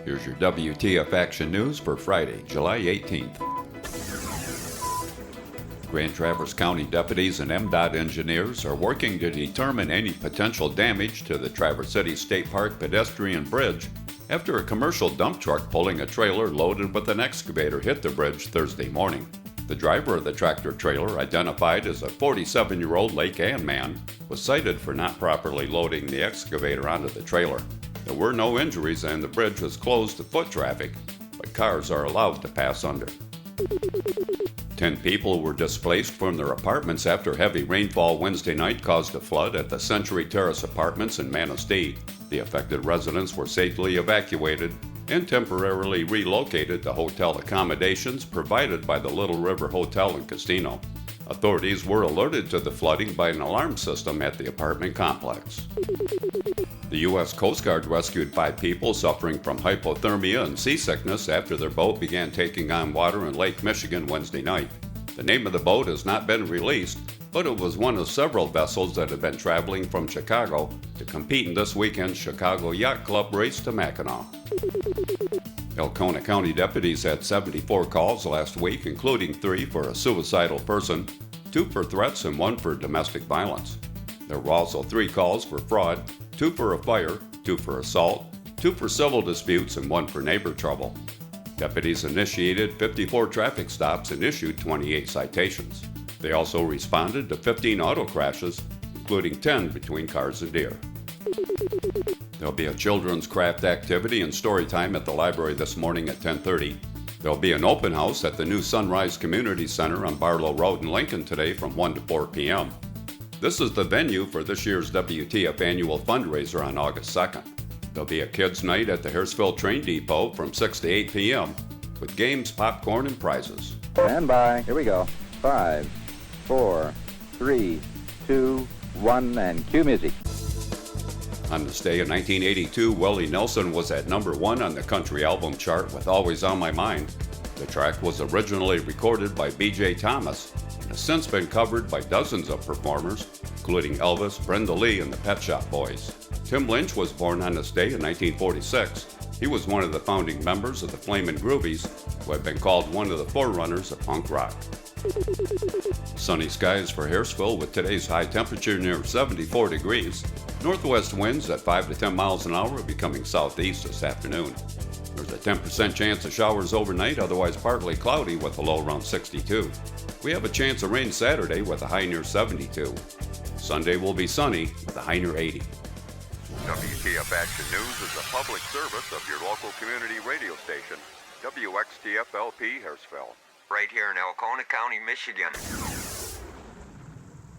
Here's your WTF Action News for Friday, July 18th. Grand Traverse County deputies and MDOT engineers are working to determine any potential damage to the Traverse City State Park pedestrian bridge after a commercial dump truck pulling a trailer loaded with an excavator hit the bridge Thursday morning. The driver of the tractor trailer, identified as a 47-year-old Lake Ann man, was cited for not properly loading the excavator onto the trailer. There were no injuries and the bridge was closed to foot traffic, but cars are allowed to pass under. 10 people were displaced from their apartments after heavy rainfall Wednesday night caused a flood at the Century Terrace Apartments in Manistee. The affected residents were safely evacuated and temporarily relocated to hotel accommodations provided by the Little River Hotel and Casino. Authorities were alerted to the flooding by an alarm system at the apartment complex. The U.S. Coast Guard rescued 5 people suffering from hypothermia and seasickness after their boat began taking on water in Lake Michigan Wednesday night. The name of the boat has not been released, but it was one of several vessels that had been traveling from Chicago to compete in this weekend's Chicago Yacht Club race to Mackinac. Elkona County deputies had 74 calls last week, including 3 for a suicidal person, 2 for threats, and 1 for domestic violence. There were also 3 calls for fraud, 2 for a fire, 2 for assault, 2 for civil disputes, and 1 for neighbor trouble. Deputies initiated 54 traffic stops and issued 28 citations. They also responded to 15 auto crashes, including 10 between cars and deer. There'll be a children's craft activity and story time at the library this morning at 10:30. There'll be an open house at the new Sunrise Community Center on Barlow Road in Lincoln today from 1 to 4 p.m. This is the venue for this year's WTF annual fundraiser on August 2nd. There'll be a kids' night at the Harrisville Train Depot from 6 to 8 p.m. with games, popcorn, and prizes. Stand by. Here we go. 5, 4, 3, 2, 1, and cue music. On this day in 1982, Willie Nelson was at number 1 on the country album chart with Always on My Mind. The track was originally recorded by B.J. Thomas and has since been covered by dozens of performers, including Elvis, Brenda Lee, and the Pet Shop Boys. Tim Lynch was born on this day in 1946. He was one of the founding members of the Flamin' Groovies, who have been called one of the forerunners of punk rock. Sunny skies for Harrisville with today's high temperature near 74 degrees. Northwest winds at 5 to 10 miles an hour becoming southeast this afternoon. There's a 10% chance of showers overnight, otherwise partly cloudy with a low around 62. We have a chance of rain Saturday with a high near 72. Sunday will be sunny with a high near 80. WTF Action News is a public service of your local community radio station, WXTF-LP Harrisville. Right here in Elkona County, Michigan.